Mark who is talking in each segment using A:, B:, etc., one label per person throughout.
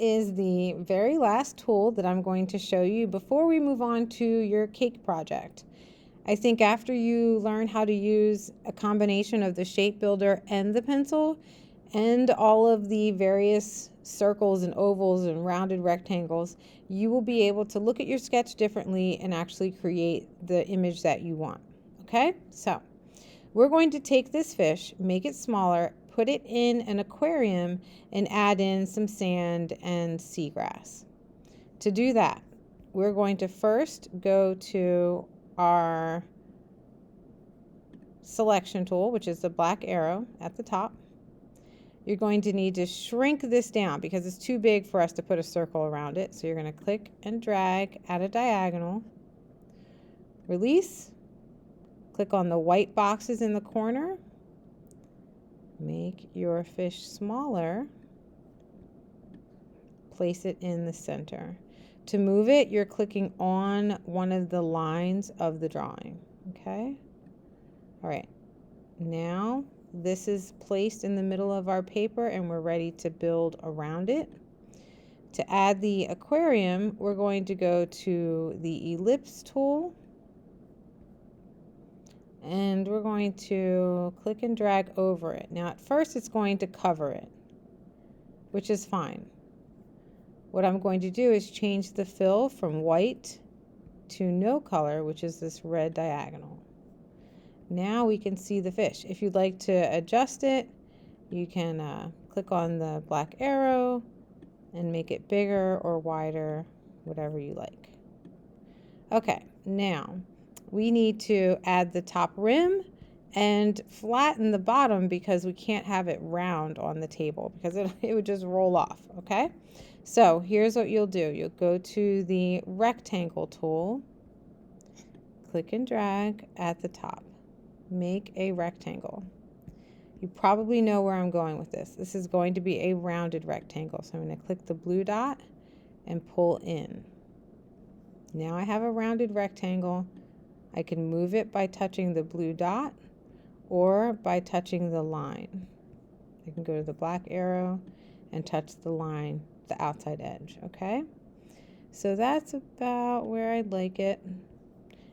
A: is the very last tool that I'm going to show you before we move on to your cake project. I think after you learn how to use a combination of the shape builder and the pencil and all of the various circles and ovals and rounded rectangles, you will be able to look at your sketch differently and actually create the image that you want. Okay, so we're going to take this fish, make it smaller, put it in an aquarium, and add in some sand and seagrass. To do that, we're going to first go to our selection tool, which is the black arrow at the top. You're going to need to shrink this down because it's too big for us to put a circle around it. So you're going to click and drag at a diagonal, release, click on the white boxes in the corner, make your fish smaller, place it in the center. To move it, you're clicking on one of the lines of the drawing. Okay? All right. Now this is placed in the middle of our paper and we're ready to build around it. To add the aquarium, we're going to go to the ellipse tool and we're going to click and drag over it. Now at first it's going to cover it, which is fine. What I'm going to do is change the fill from white to no color, which is this red diagonal. Now we can see the fish. If you'd like to adjust it, you can click on the black arrow and make it bigger or wider, whatever you like. Okay, now we need to add the top rim and flatten the bottom because we can't have it round on the table because it would just roll off, okay? So here's what you'll do. You'll go to the rectangle tool, click and drag at the top. Make a rectangle. You probably know where I'm going with this. This is going to be a rounded rectangle. So I'm going to click the blue dot and pull in. Now I have a rounded rectangle. I can move it by touching the blue dot or by touching the line. I can go to the black arrow and touch the line, the outside edge, okay? So that's about where I'd like it.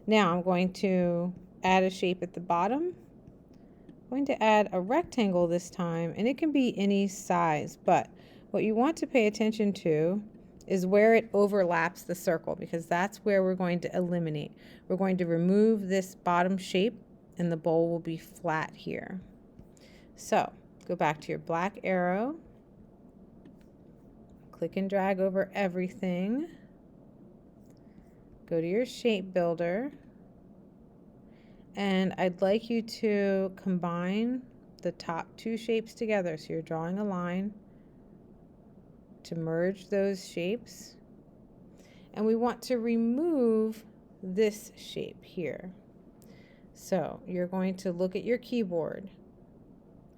A: Now I'm going to add a shape at the bottom. I'm going to add a rectangle this time, and it can be any size, but what you want to pay attention to is where it overlaps the circle because that's where we're going to eliminate. We're going to remove this bottom shape and the bowl will be flat here. So go back to your black arrow, click and drag over everything, go to your shape builder, and I'd like you to combine the top two shapes together. So you're drawing a line to merge those shapes. And we want to remove this shape here. So you're going to look at your keyboard.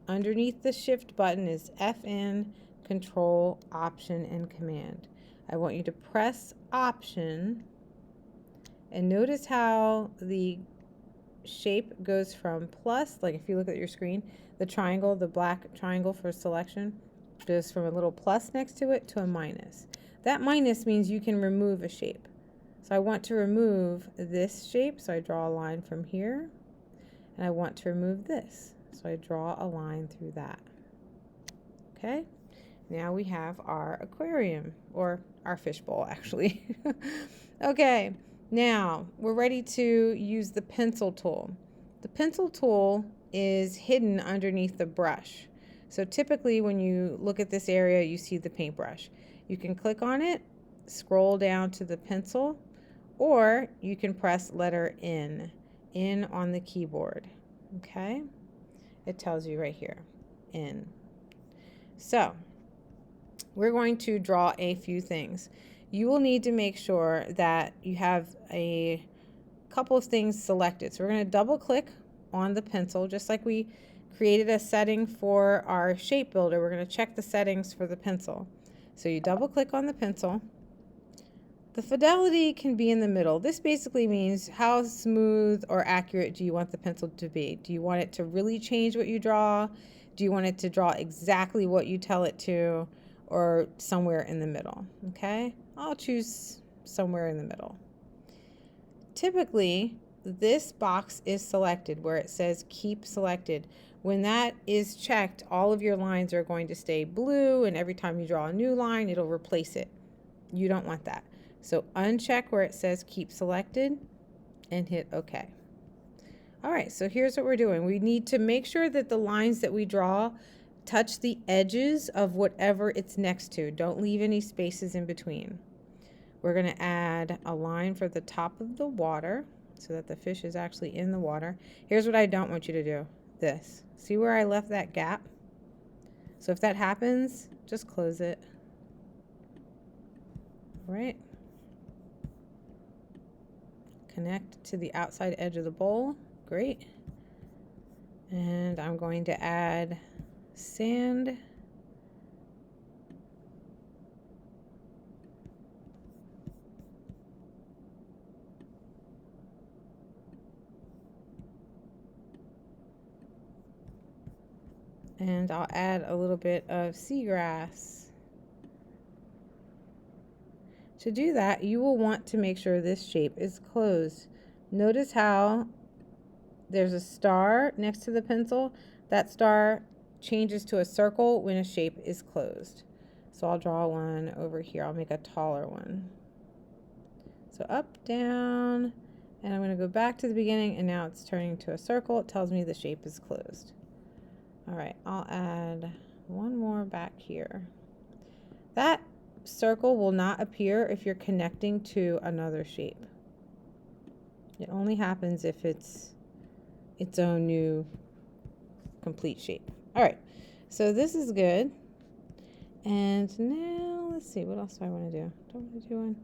A: Underneath the Shift button is FN, Control, Option, and Command. I want you to press Option and notice how the shape goes from plus, like if you look at your screen, the triangle, the black triangle for selection, goes from a little plus next to it to a minus. That minus means you can remove a shape. So I want to remove this shape, so I draw a line from here, and I want to remove this, so I draw a line through that. Okay, now we have our aquarium, or our fishbowl actually. Okay. Now, we're ready to use the pencil tool. The pencil tool is hidden underneath the brush. So typically when you look at this area, you see the paintbrush. You can click on it, scroll down to the pencil, or you can press letter N on the keyboard. Okay? It tells you right here, N. So, we're going to draw a few things. You will need to make sure that you have a couple of things selected. So we're going to double click on the pencil, just like we created a setting for our shape builder. We're going to check the settings for the pencil. So you double click on the pencil. The fidelity can be in the middle. This basically means how smooth or accurate do you want the pencil to be? Do you want it to really change what you draw? Do you want it to draw exactly what you tell it to? or somewhere in the middle. Okay, I'll choose somewhere in the middle. Typically, this box is selected where it says keep selected. When that is checked, all of your lines are going to stay blue, and every time you draw a new line, it'll replace it. You don't want that. So uncheck where it says keep selected and hit OK. All right, so here's what we're doing. We need to make sure that the lines that we draw touch the edges of whatever it's next to. Don't leave any spaces in between. We're going to add a line for the top of the water so that the fish is actually in the water. Here's what I don't want you to do. This. See where I left that gap? So if that happens, just close it. All right. Connect to the outside edge of the bowl. Great. And I'm going to add sand. And I'll add a little bit of seagrass. To do that, you will want to make sure this shape is closed. Notice how there's a star next to the pencil. That star changes to a circle when a shape is closed. So I'll draw one over here. I'll make a taller one. So up, down, and I'm going to go back to the beginning, and now it's turning to a circle. It tells me the shape is closed. All right, I'll add one more back here. That circle will not appear if you're connecting to another shape. It only happens if it's its own new complete shape. All right, so this is good. And now let's see, what else do I want to do? Don't want to do one.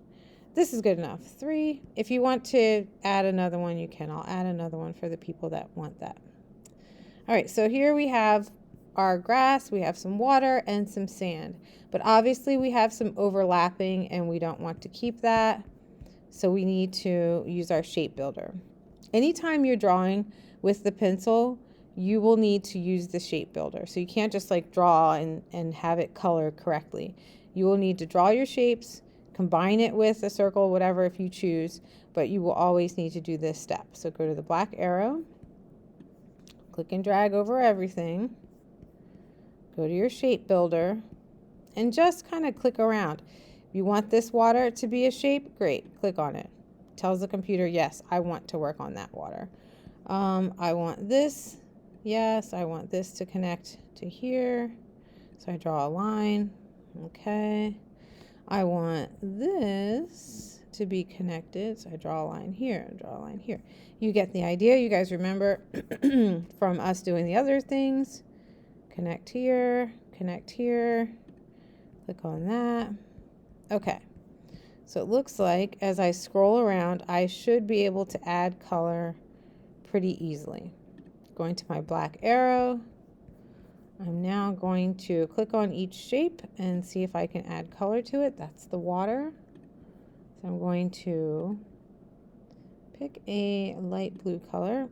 A: This is good enough. 3. If you want to add another one, you can. I'll add another one for the people that want that. All right, so here we have our grass, we have some water and some sand, but obviously we have some overlapping and we don't want to keep that. So we need to use our shape builder. Anytime you're drawing with the pencil, you will need to use the shape builder. So you can't just like draw and have it color correctly. You will need to draw your shapes, combine it with a circle, whatever if you choose, but you will always need to do this step. So go to the black arrow, click and drag over everything, go to your shape builder, and just kind of click around. If you want this water to be a shape, great, click on it. Tells the computer, yes, I want to work on that water. I want this, yes, I want this to connect to here. So I draw a line, okay. I want this to be connected, so I draw a line here and draw a line here. You get the idea. You guys remember from us doing the other things. Connect here, click on that. Okay, so it looks like as I scroll around, I should be able to add color pretty easily. Going to my black arrow, I'm now going to click on each shape and see if I can add color to it. That's the water. So I'm going to pick a light blue color.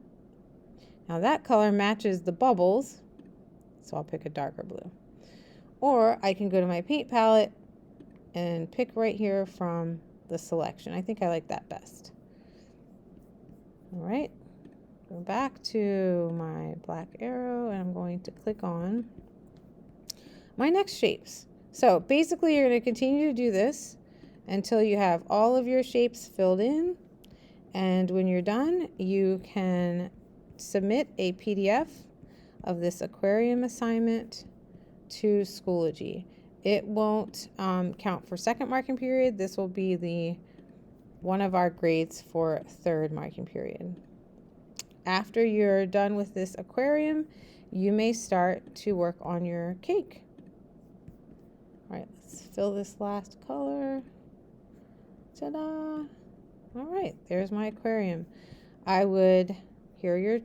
A: Now that color matches the bubbles, so I'll pick a darker blue. Or I can go to my paint palette and pick right here from the selection. I think I like that best. All right, go back to my black arrow and I'm going to click on my next shapes. So basically you're going to continue to do this until you have all of your shapes filled in. And when you're done, you can submit a PDF of this aquarium assignment to Schoology. It won't count for second marking period. This will be one of our grades for third marking period. After you're done with this aquarium, you may start to work on your cake. All right, let's fill this last color. Ta-da! All right, there's my aquarium. Here are your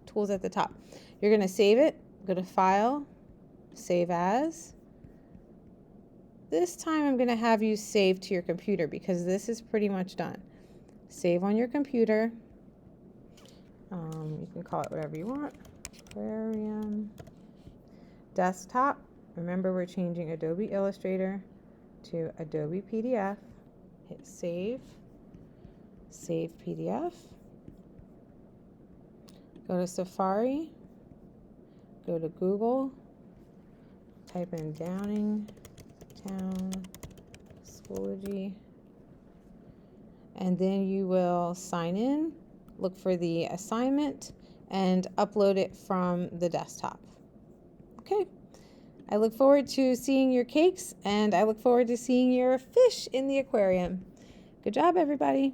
A: tools at the top. You're going to save it, go to File, Save As. This time I'm going to have you save to your computer because this is pretty much done. Save on your computer. You can call it whatever you want. Aquarium. Desktop. Remember, we're changing Adobe Illustrator to Adobe PDF. Hit save, save PDF. Go to Safari, go to Google, type in Downingtown Schoology, and then you will sign in, look for the assignment, and upload it from the desktop. Okay. I look forward to seeing your cakes, and I look forward to seeing your fish in the aquarium. Good job, everybody.